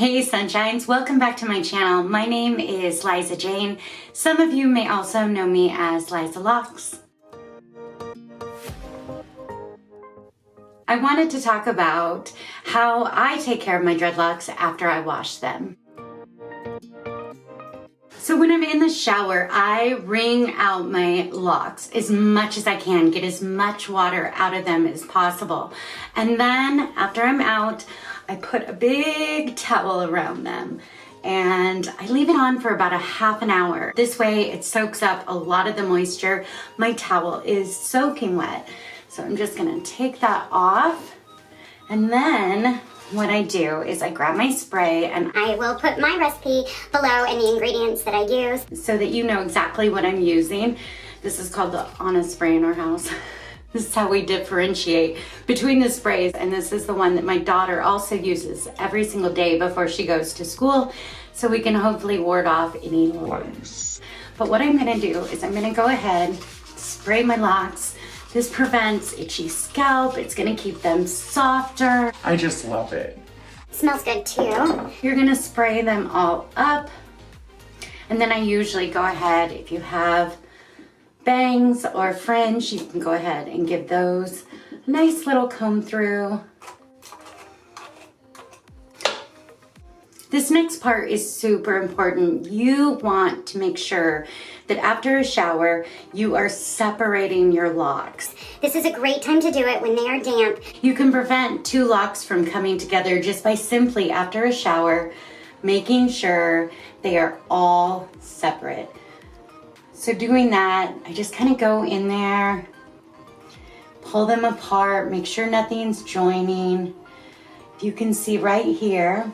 Hey Sunshines, welcome back to my channel. My name is Liza Jane. Some of you may also know me as Dreadlocks. I wanted to talk about how I take care of my dreadlocks after I wash them. So when I'm in the shower, I wring out my locks as much as I can, get as much water out of them as possible. And then after I'm out, I put a big towel around them and I leave it on for about a half an hour. This way it soaks up a lot of the moisture. My towel is soaking wet. So I'm just gonna take that off. And then what I do is I grab my spray and I will put my recipe below and the ingredients that I use so that you know exactly what I'm using. This is called the Honest spray in our house. This is how we differentiate between the sprays, and this is the one that my daughter also uses every single day before she goes to school, so we can hopefully ward off any lice. But what I'm gonna do is I'm gonna go ahead, spray my locks. This prevents itchy scalp. It's gonna keep them softer. I just love it. Smells good too. You're gonna spray them all up. And then I usually go ahead, if you have bangs or fringe, you can go ahead and give those a nice little comb through. This next part is super important. You want to make sure that after a shower, you are separating your locks. This is a great time to do it when they are damp. You can prevent two locks from coming together just by simply, after a shower, making sure they are all separate. So doing that, I just kind of go in there, pull them apart, make sure nothing's joining. If you can see right here,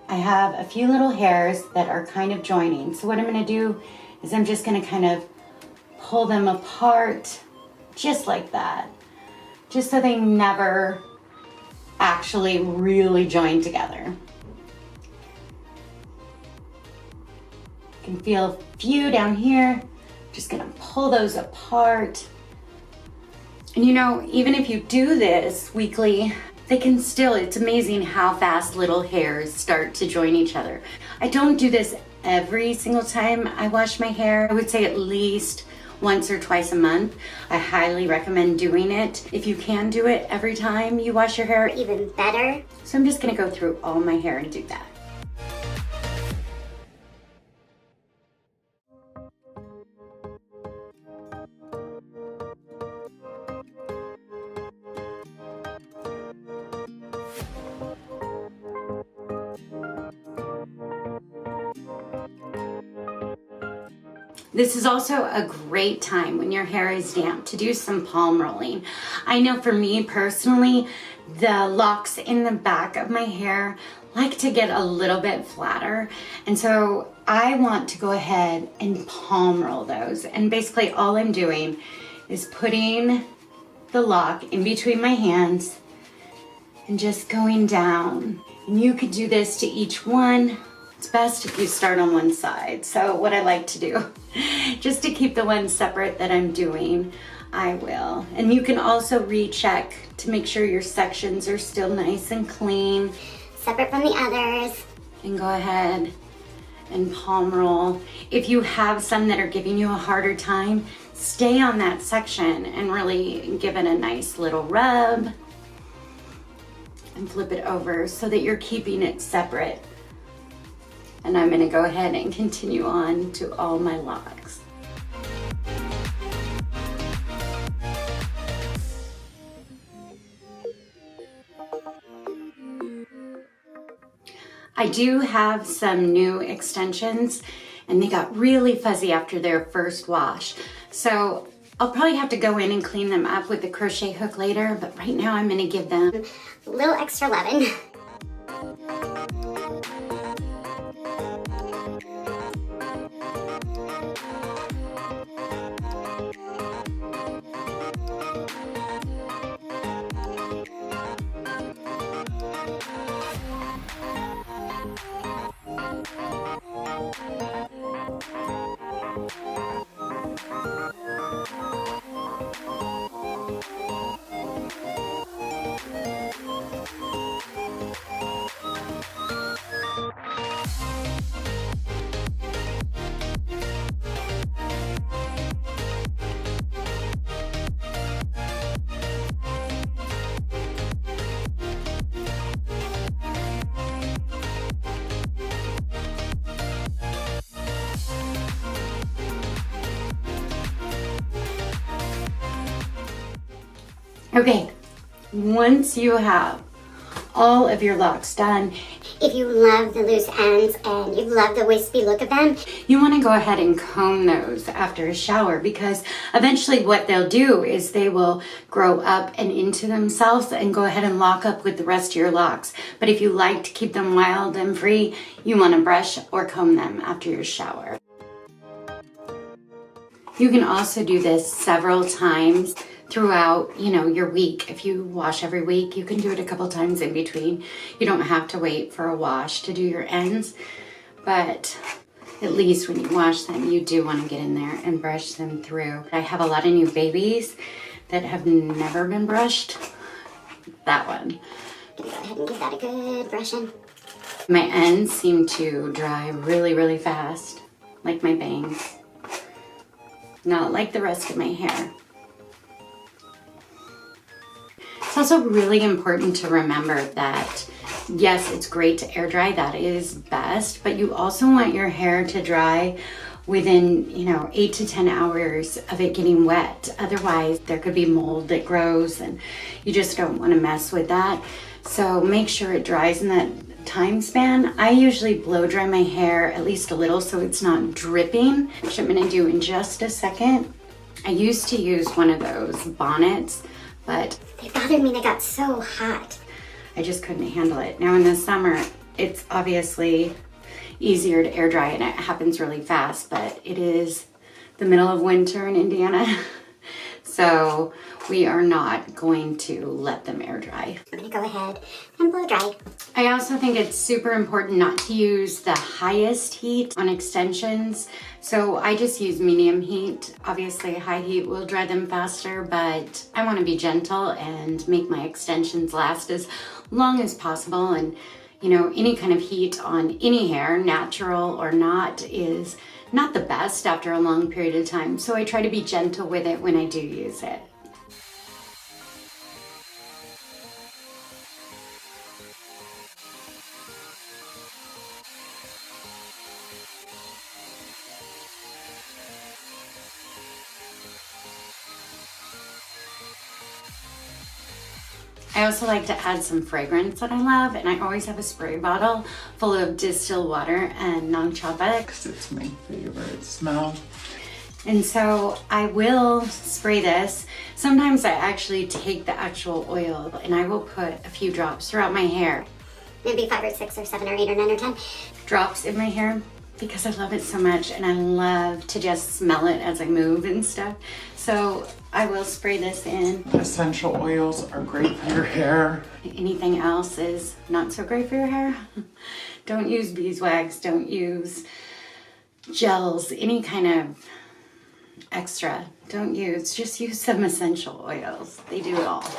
I have a few little hairs that are kind of joining. So what I'm gonna do is I'm just gonna kind of pull them apart just like that, just so they never actually really join together. You can feel a few down here. Just gonna pull those apart. And you know, even if you do this weekly, they can still, it's amazing how fast little hairs start to join each other. I don't do this every single time I wash my hair. I would say at least once or twice a month. I highly recommend doing it. If you can do it every time you wash your hair, Even better. so I'm just gonna go through all my hair and do that. This is also a great time when your hair is damp to do some palm rolling. I know for me personally, the locks in the back of my hair like to get a little bit flatter. And so I want to go ahead and palm roll those. And basically all I'm doing is putting the lock in between my hands and just going down. And you could do this to each one. It's best if you start on one side. So what I like to do, just to keep the ones separate that I'm doing, I will. And you can also recheck to make sure your sections are still nice and clean. Separate from the others. And go ahead and palm roll. If you have some that are giving you a harder time, stay on that section and really give it a nice little rub and flip it over so that you're keeping it separate. And I'm gonna go ahead and continue on to all my locks. I do have some new extensions and they got really fuzzy after their first wash. So I'll probably have to go in and clean them up with the crochet hook later, but right now I'm gonna give them A little extra loving. Okay, once you have all of your locks done, if you love the loose ends and you love the wispy look of them, you want to go ahead and comb those after a shower, because eventually what they'll do is they will grow up and into themselves and go ahead and lock up with the rest of your locks. But if you like to keep them wild and free, you want to brush or comb them after your shower. You can also do this several times throughout, your week. If you wash every week, you can do it a couple times in between. You don't have to wait for a wash to do your ends, but at least when you wash them, you do want to get in there and brush them through. I have a lot of new babies that have never been brushed. That one. go ahead and give that a good brushing. My ends seem to dry really, really fast, like my bangs. Not like the rest of my hair. It's also really important to remember that, yes, it's great to air dry, that is best, but you also want your hair to dry within, 8 to 10 hours of it getting wet. Otherwise, there could be mold that grows and you just don't want to mess with that. So make sure it dries in that time span. I usually blow dry my hair at least a little so it's not dripping, which I'm going to do in just a second. I used to use one of those bonnets, but they bothered me. They got so hot. I just couldn't handle it. Now in the summer, it's obviously easier to air dry and it happens really fast, but it is the middle of winter in Indiana. So we are not going to let them air dry. I'm gonna go ahead and blow dry. I also think it's super important not to use the highest heat on extensions. So I just use medium heat. Obviously high heat will dry them faster, but I want to be gentle and make my extensions last as long as possible. And any kind of heat on any hair, natural or not, is not the best after a long period of time. So I try to be gentle with it when I do use it. I also like to add some fragrance that I love, and I always have a spray bottle full of distilled water and nang chaba. Because it's my favorite smell. And so I will spray this. Sometimes I actually take the actual oil and I will put a few drops throughout my hair. Maybe 5 or 6 or 7 or 8 or 9 or 10. Drops in my hair because I love it so much and I love to just smell it as I move and stuff. So I will spray this in. Essential oils are great for your hair. Anything else is not so great for your hair. Don't use beeswax, don't use gels, any kind of extra. Don't use, just use some essential oils. They do it all.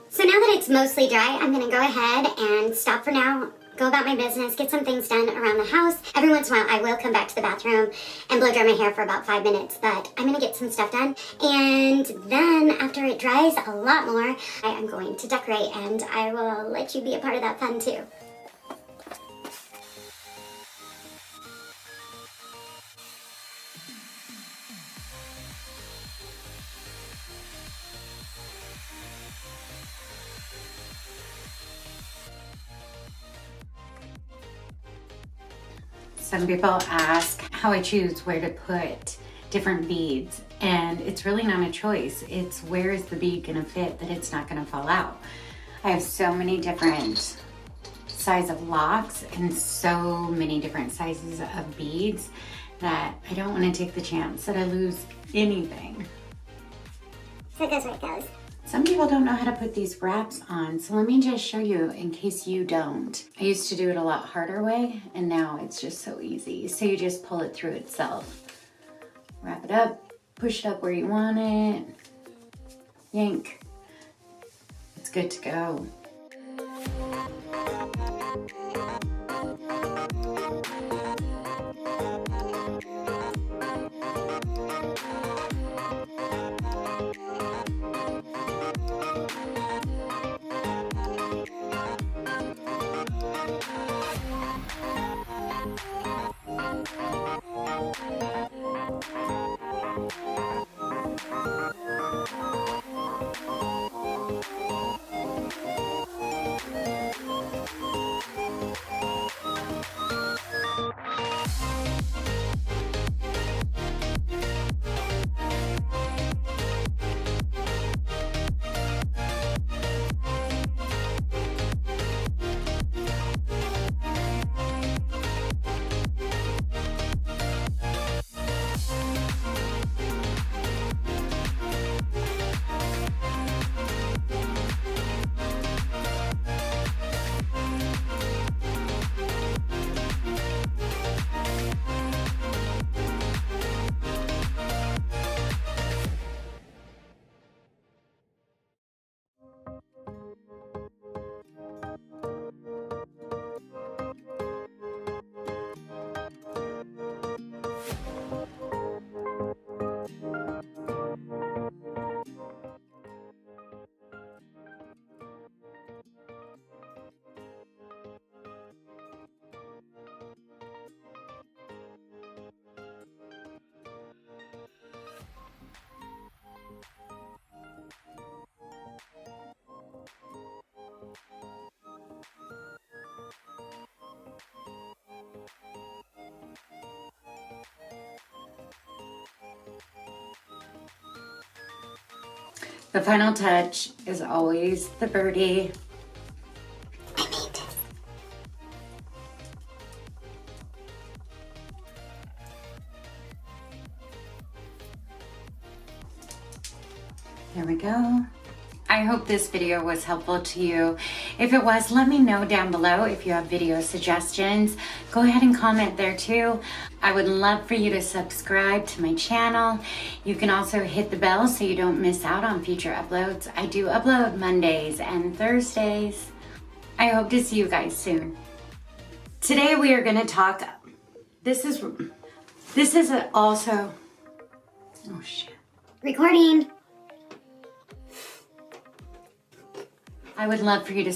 So now that it's mostly dry, I'm gonna go ahead and stop for now, go about my business, get some things done around the house. Every once in a while, I will come back to the bathroom and blow dry my hair for about 5 minutes, but I'm gonna get some stuff done. And then after it dries a lot more, I am going to decorate, and I will let you be a part of that fun too. Some people ask how I choose where to put different beads, and it's really not a choice. It's where is the bead gonna fit that it's not gonna fall out. I have so many different size of locks and so many different sizes of beads that I don't want to take the chance that I lose anything. So it goes where it goes. Some people don't know how to put these wraps on, so let me just show you in case you don't. I used to do it a lot harder way, and now it's just so easy. So you just pull it through itself. Wrap it up, push it up where you want it, yank. It's good to go. The final touch is always the Birdie. I made this. There we go. I hope this video was helpful to you. If it was, let me know down below. If you have video suggestions, go ahead and comment there too. I would love for you to subscribe to my channel. You can also hit the bell so you don't miss out on future uploads. I do upload Mondays and Thursdays. I hope to see you guys soon. Today we are going to talk, this is also, oh shit. Recording. I would love for you to